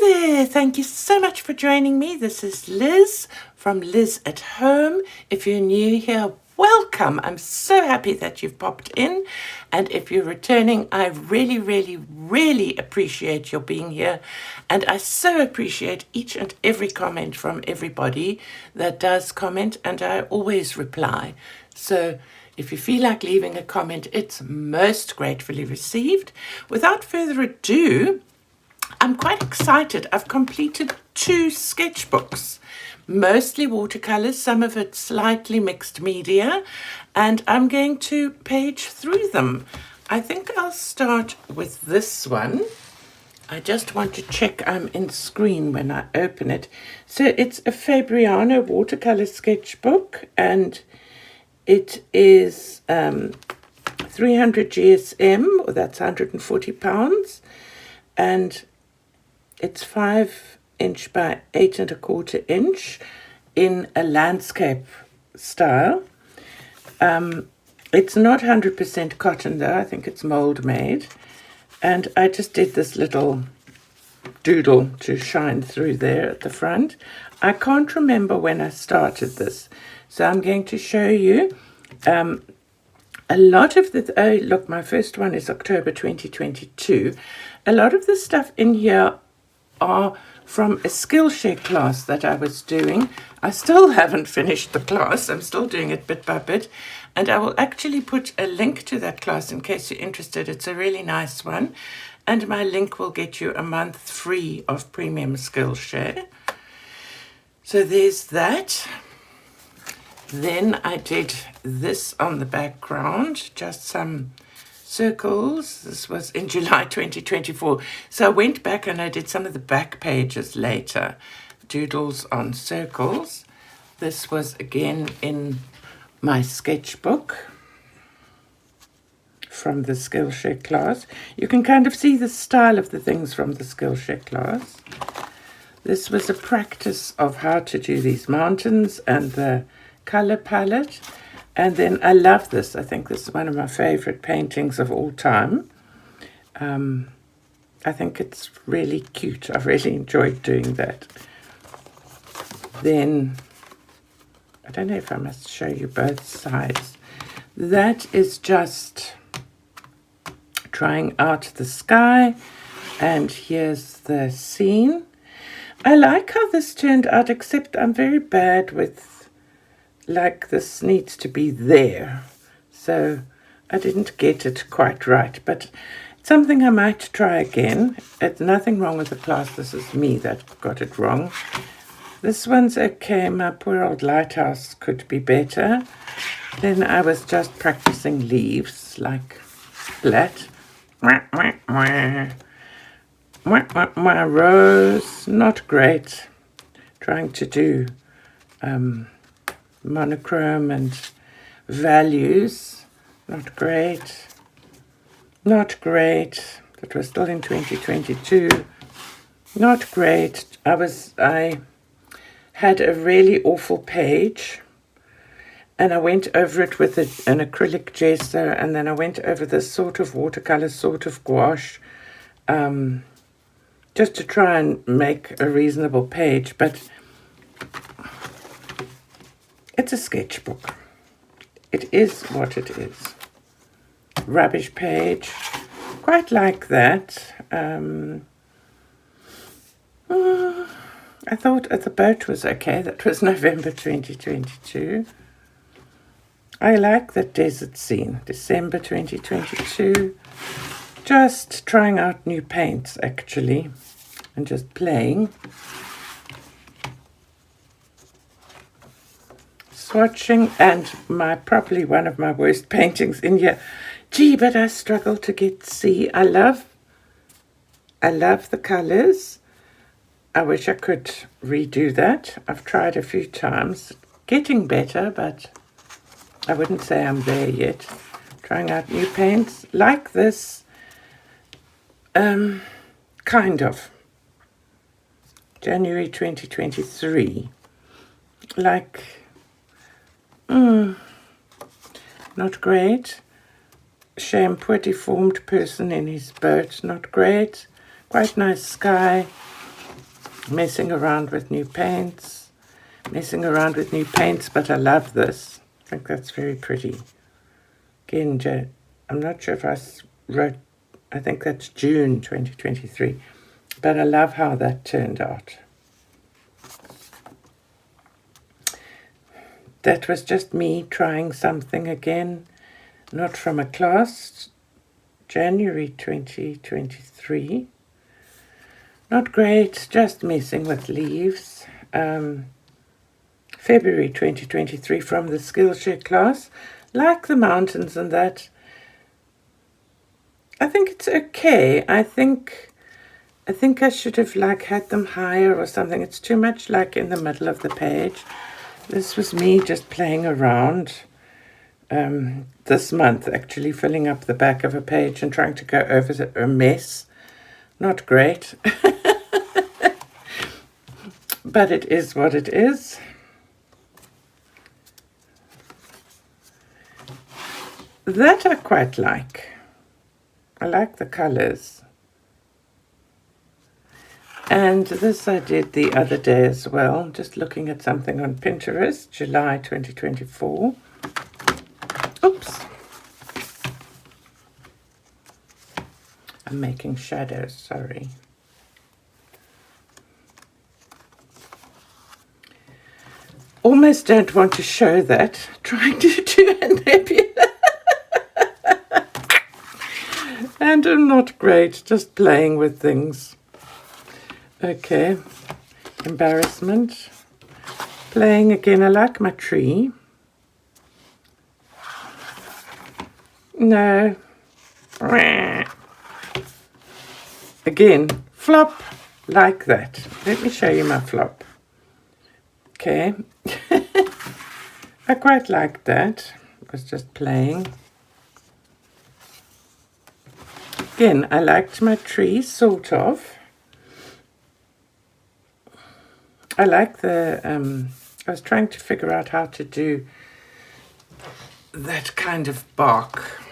there, thank you so much for joining me. This is Liz from Liz at Home. If you're new here, welcome. I'm so happy that you've popped in. And if you're returning, I really, really, really appreciate your being here. And I so appreciate each and every comment from everybody that does comment, and I always reply. So if you feel like leaving a comment, it's most gratefully received. Without further ado, I'm quite excited. I've completed 2 sketchbooks, mostly watercolors, some of it slightly mixed media, and I'm going to page through them. I think I'll start with this one. I just want to check I'm in screen when I open it. So it's a Fabriano watercolor sketchbook, and it is 300 GSM, or that's £140, and it's 5" by 8 1/4 inch in a landscape style. It's not 100% cotton though, I think it's mold made. And I just did this little doodle to shine through there at the front. I can't remember when I started this, so I'm going to show you a lot of the, oh look, my first one is October 2022. A lot of the stuff in here are from a Skillshare class that I was doing. I still haven't finished the class. I'm still doing it bit by bit. And I will actually put a link to that class in case you're interested. It's a really nice one. And my link will get you a month free of premium Skillshare. So there's that. Then I did this on the background, just some circles. This was in July 2024. So I went back and I did some of the back pages later, doodles on circles. This was again in my sketchbook from the Skillshare class. You can kind of see the style of the things from the Skillshare class. This was a practice of how to do these mountains and the color palette. And then I love this. I think this is one of my favorite paintings of all time. I think it's really cute. I really enjoyed doing that. Then, I don't know if I must show you both sides. That is just trying out the sky. And here's the scene. I like how this turned out, except I'm very bad with, like, this needs to be there, so I didn't get it quite right, but it's something I might try again. It's nothing wrong with the class, this is me that got it wrong. This one's okay. My poor old lighthouse could be better. Then I was just practicing leaves, like flat. My rose, not great. Trying to do monochrome and values, not great. That was still in 2022. Not great. I had a really awful page, and I went over it with an acrylic gesso, and then I went over this sort of watercolor, sort of gouache, just to try and make a reasonable page, but it's a sketchbook. It is what it is. Rubbish page. Quite like that. I thought the boat was okay. That was November 2022. I like that desert scene. December 2022. Just trying out new paints, actually. And just playing. Swatching, and probably one of my worst paintings in here. Gee, but I struggle to see. I love the colors. I wish I could redo that. I've tried a few times. Getting better, but I wouldn't say I'm there yet. Trying out new paints like this. Kind of. January 2023. Like, not great. Shame, poor deformed person in his boat, not great. Quite nice sky. messing around with new paints, but I love this. I think that's very pretty. Again, I'm not sure if wrote, I think that's June 2023, but I love how that turned out. That was just me trying something again, not from a class, January 2023. Not great, just messing with leaves. February 2023 from the Skillshare class. Like the mountains and that. I think it's okay. I think I should have had them higher or something. It's too much in the middle of the page. This was me just playing around this month, actually filling up the back of a page and trying to go over a mess. Not great. But it is what it is. That I quite like. I like the colors. And this I did the other day as well, just looking at something on Pinterest, July 2024. Oops. I'm making shadows, sorry. Almost don't want to show that, trying to do a nebula. And I'm not great, just playing with things. Okay, embarrassment. Playing again, I like my tree. No. Again, flop like that. Let me show you my flop. Okay. I quite liked that. I was just playing. Again, I liked my tree, sort of. I like the, I was trying to figure out how to do that kind of bark.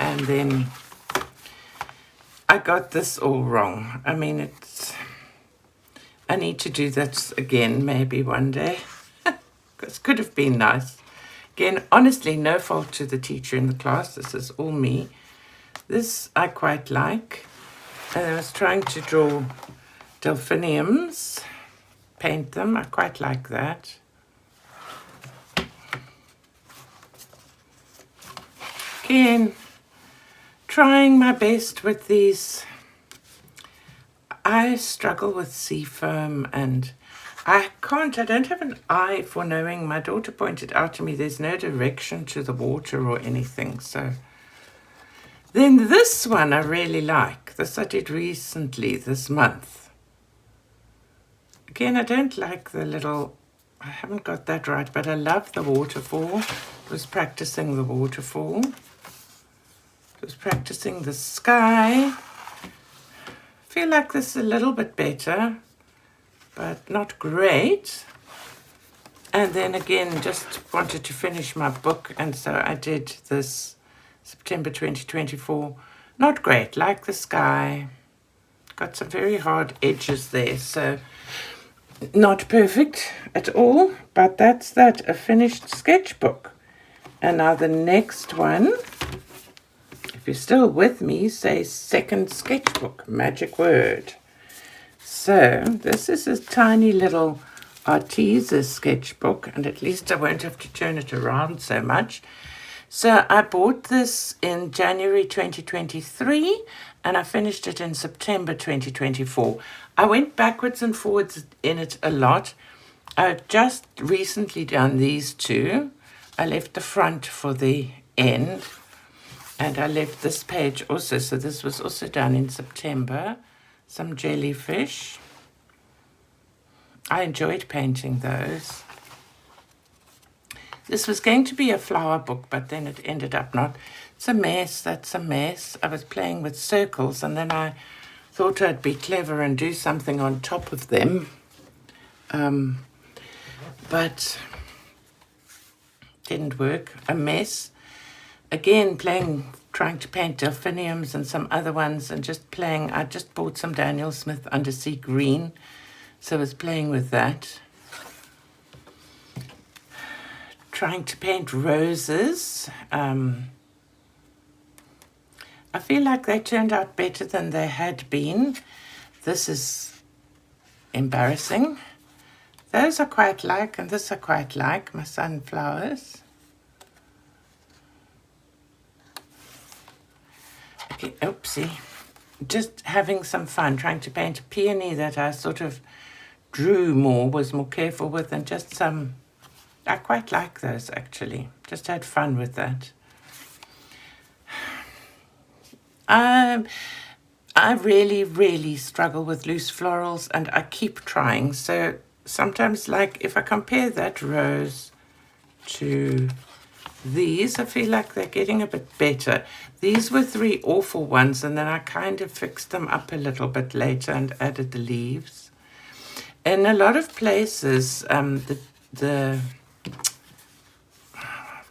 And then I got this all wrong. I mean, I need to do that again, maybe one day. This could have been nice. Again, honestly, no fault to the teacher in the class. This is all me. This I quite like. And I was trying to draw delphiniums, paint them. I quite like that. Again, trying my best with these. I struggle with seafoam and I don't have an eye for knowing. My daughter pointed out to me there's no direction to the water or anything. So then this one I really like. This I did recently, this month. Again, I don't like the little, I haven't got that right, but I love the waterfall. I was practicing the waterfall. I was practicing the sky. I feel like this is a little bit better, but not great. And then again, just wanted to finish my book, and so I did this September 2024. Not great, like the sky. Got some very hard edges there, so not perfect at all, but that's that, a finished sketchbook. And now the next one, if you're still with me, say second sketchbook, magic word. So this is a tiny little Arteza sketchbook, and at least I won't have to turn it around so much. So I bought this in January 2023, and I finished it in September 2024. I went backwards and forwards in it a lot. I've just recently done these two. I left the front for the end, and I left this page also. So this was also done in September. Some jellyfish. I enjoyed painting those. This was going to be a flower book, but then it ended up not. It's a mess, that's a mess. I was playing with circles, and then I thought I'd be clever and do something on top of them. But didn't work, a mess. Again, trying to paint delphiniums and some other ones, and just playing. I just bought some Daniel Smith Undersea Green. So I was playing with that. Trying to paint roses. I feel like they turned out better than they had been. This is embarrassing. Those I quite like, and this I quite like, my sunflowers. Okay, oopsie. Just having some fun, trying to paint a peony that I sort of drew more, was more careful with, and just some, I quite like those actually. Just had fun with that. I really, really struggle with loose florals, and I keep trying. So sometimes, like, if I compare that rose to these, I feel like they're getting a bit better. These were 3 awful ones, and then I kind of fixed them up a little bit later and added the leaves. In a lot of places, I've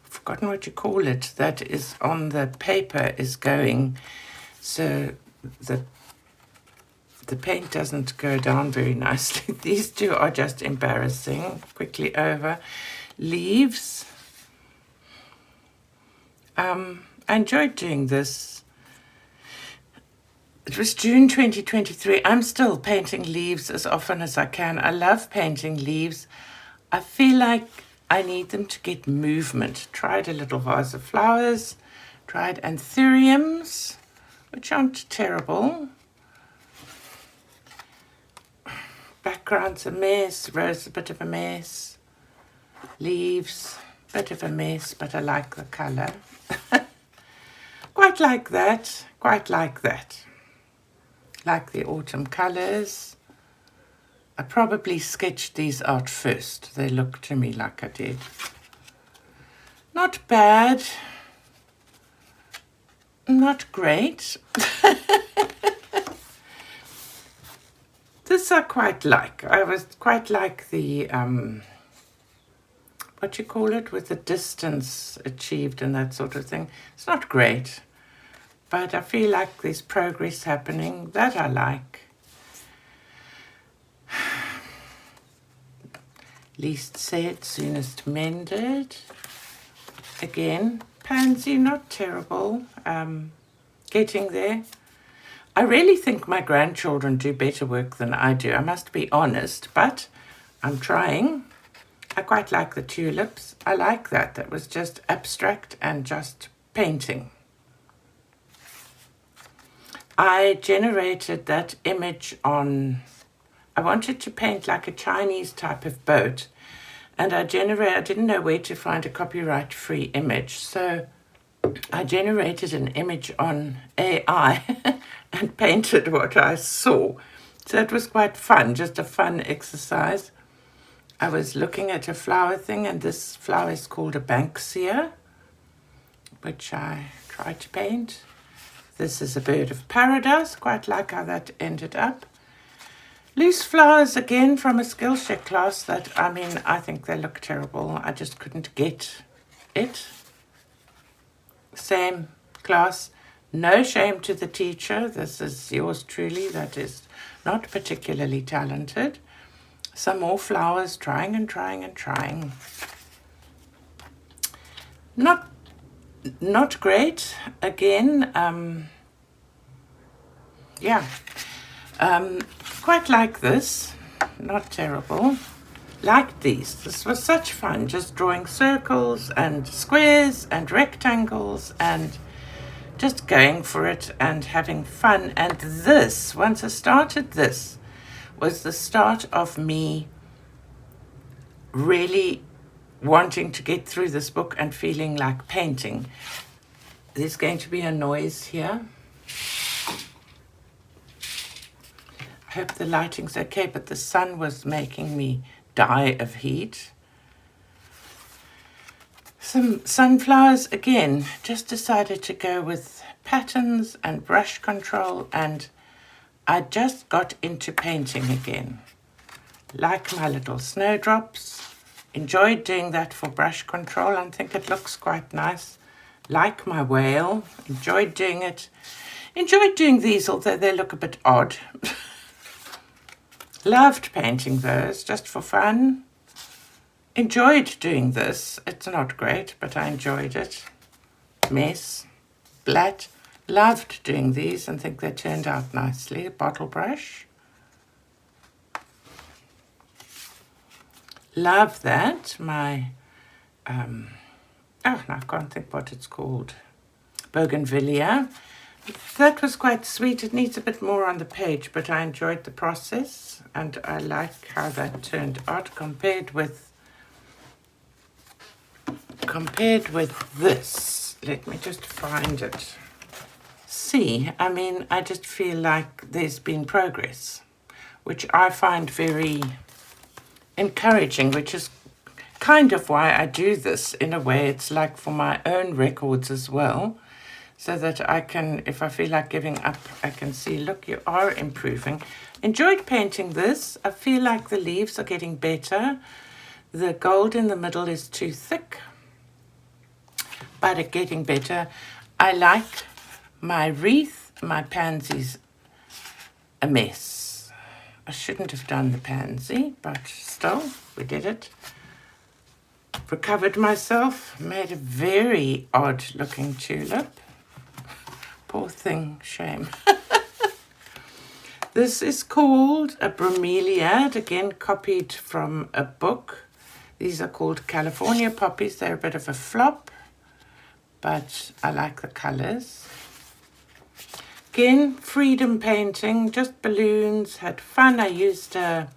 forgotten what you call it, that is on the paper is going, so the paint doesn't go down very nicely. These two are just embarrassing. Quickly over. Leaves. I enjoyed doing this. It was June 2023. I'm still painting leaves as often as I can. I love painting leaves. I feel like I need them to get movement. Tried a little vase of flowers. Tried anthuriums, which aren't terrible. Background's a mess. Rose a bit of a mess. Leaves, bit of a mess, but I like the colour. Quite like that. Quite like that. Like the autumn colours. I probably sketched these out first. They look to me like I did. Not bad. Not great. This I quite like. I was quite like the, what you call it, with the distance achieved and that sort of thing. It's not great, but I feel like there's progress happening. That I like. Least said, soonest mended. Again, pansy, not terrible. Getting there. I really think my grandchildren do better work than I do. I must be honest, but I'm trying. I quite like the tulips. I like that. That was just abstract and just painting. I generated that image on, I wanted to paint like a Chinese type of boat, and I didn't know where to find a copyright-free image, so I generated an image on AI and painted what I saw. So it was quite fun, just a fun exercise. I was looking at a flower thing, and this flower is called a Banksia, which I tried to paint. This is a bird of paradise, quite like how that ended up. Loose flowers again from a Skillshare class that, I think they look terrible. I just couldn't get it. Same class. No shame to the teacher. This is yours truly that is not particularly talented. Some more flowers, trying and trying and trying. Not great. Again, quite like this. Not terrible. Liked these. This was such fun, just drawing circles and squares and rectangles and just going for it and having fun. And this, once I started this, was the start of me really wanting to get through this book and feeling like painting. There's going to be a noise here. I hope the lighting's okay, but the sun was making me die of heat. Some sunflowers again, just decided to go with patterns and brush control, and I just got into painting again. Like my little snowdrops. Enjoyed doing that for brush control and think it looks quite nice. Like my whale. Enjoyed doing it. Enjoyed doing these, although they look a bit odd. Loved painting those, just for fun. Enjoyed doing this. It's not great, but I enjoyed it. Mess, Blat. Loved doing these and think they turned out nicely. Bottle brush. Love that. My, oh, no, I can't think what it's called. Bougainvillea. That was quite sweet. It needs a bit more on the page, but I enjoyed the process and I like how that turned out compared with this. Let me just find it. See, I mean, I just feel like there's been progress, which I find very encouraging, which is kind of why I do this in a way. It's like for my own records as well, so that I can, if I feel like giving up, I can see, look, you are improving. Enjoyed painting this. I feel like the leaves are getting better. The gold in the middle is too thick, but it's getting better. I like my wreath, my pansy's a mess. I shouldn't have done the pansy, but still, we did it. Recovered myself, made a very odd looking tulip. Poor thing, shame. This is called a bromeliad, again copied from a book. These are called California poppies. They're a bit of a flop, but I like the colors. Again, freedom painting, just balloons, had fun. I used a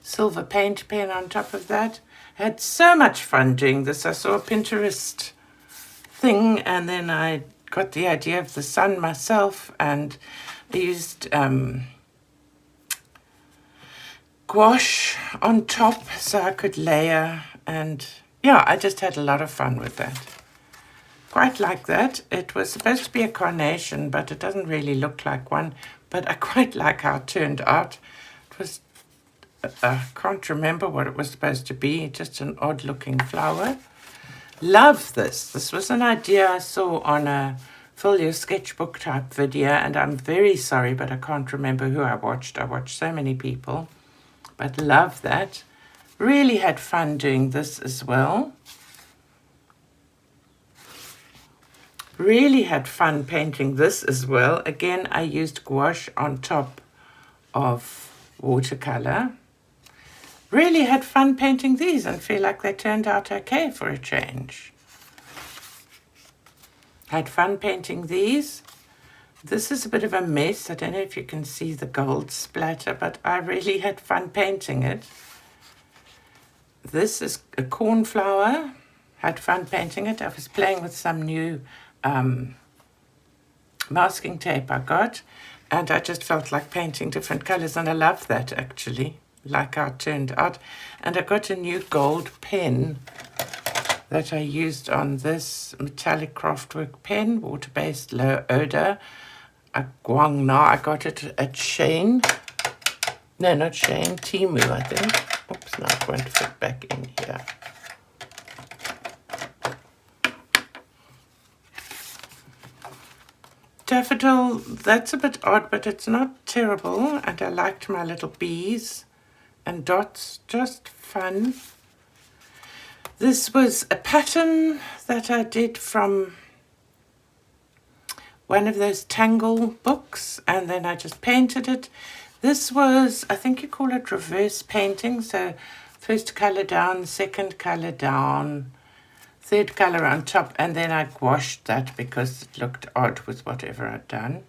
silver paint pen on top of that. Had so much fun doing this. I saw a Pinterest thing and then I got the idea of the sun myself, and I used gouache on top so I could layer, and yeah, I just had a lot of fun with that. Quite like that. It was supposed to be a carnation, but it doesn't really look like one, but I quite like how it turned out. It was, I can't remember what it was supposed to be, just an odd looking flower. Love this. This was an idea I saw on a Fill Your Sketchbook type video, and I'm very sorry, but I can't remember who I watched. I watched so many people, but love that. Really had fun doing this as well. Really had fun painting this as well. Again, I used gouache on top of watercolor. Really had fun painting these and feel like they turned out okay for a change. Had fun painting these. This is a bit of a mess. I don't know if you can see the gold splatter, but I really had fun painting it. This is a cornflower. Had fun painting it. I was playing with some new masking tape I got, and I just felt like painting different colors, and I love that actually, like how it turned out. And I got a new gold pen that I used on this metallic craftwork pen, water-based, low odor. A Guangna. I got it at Shane. No, not Shane, Timu, I think. Oops, now it won't fit back in here. Daffodil, that's a bit odd, but it's not terrible. And I liked my little bees and dots, just fun. This was a pattern that I did from one of those Tangle books, and then I just painted it. This was, I think you call it reverse painting. So first color down, second color down, third color on top, and then I gouached that because it looked odd with whatever I'd done.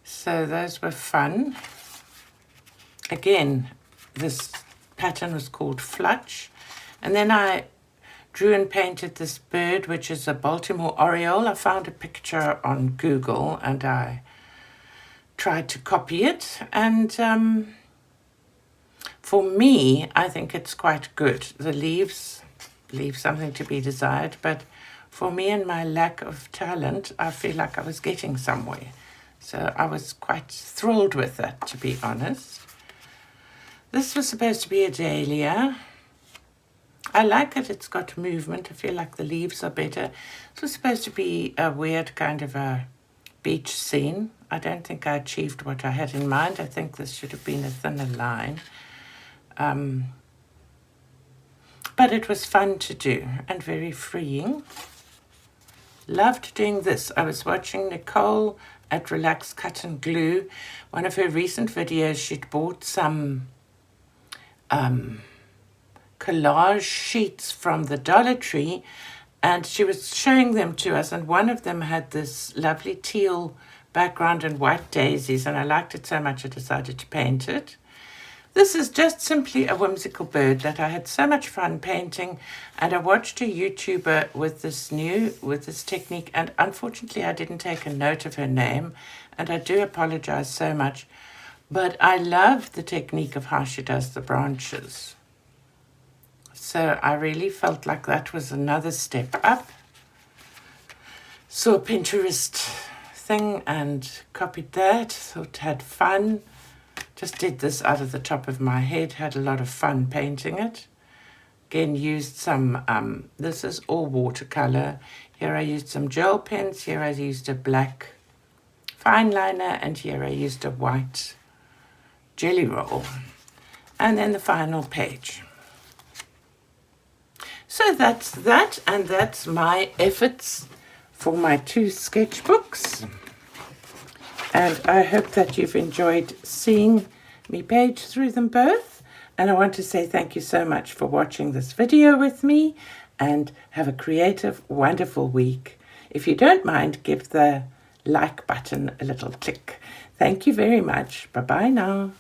So those were fun. Again, this pattern was called Flutch. And then I drew and painted this bird, which is a Baltimore Oriole. I found a picture on Google and I tried to copy it. And for me, I think it's quite good. The leaves leave something to be desired, but for me and my lack of talent, I feel like I was getting somewhere. So I was quite thrilled with that, to be honest. This was supposed to be a dahlia. I like it, it's got movement. I feel like the leaves are better. This was supposed to be a weird kind of a beach scene. I don't think I achieved what I had in mind. I think this should have been a thinner line. But it was fun to do and very freeing. Loved doing this. I was watching Nicole at Relax Cut and Glue. One of her recent videos, she'd bought some collage sheets from the Dollar Tree, and she was showing them to us, and one of them had this lovely teal background and white daisies, and I liked it so much I decided to paint it. This is just simply a whimsical bird that I had so much fun painting, and I watched a YouTuber with this technique, and unfortunately I didn't take a note of her name, and I do apologize so much, but I love the technique of how she does the branches. So I really felt like that was another step up. Saw a Pinterest thing and copied that, thought had fun. Just did this out of the top of my head, had a lot of fun painting it. Again, used some, this is all watercolor. Here I used some gel pens, here I used a black fine liner, and here I used a white jelly roll. And then the final page. So that's that, and that's my efforts for my 2 sketchbooks. And I hope that you've enjoyed seeing me page through them both. And I want to say thank you so much for watching this video with me, and have a creative, wonderful week. If you don't mind, give the like button a little click. Thank you very much. Bye-bye now.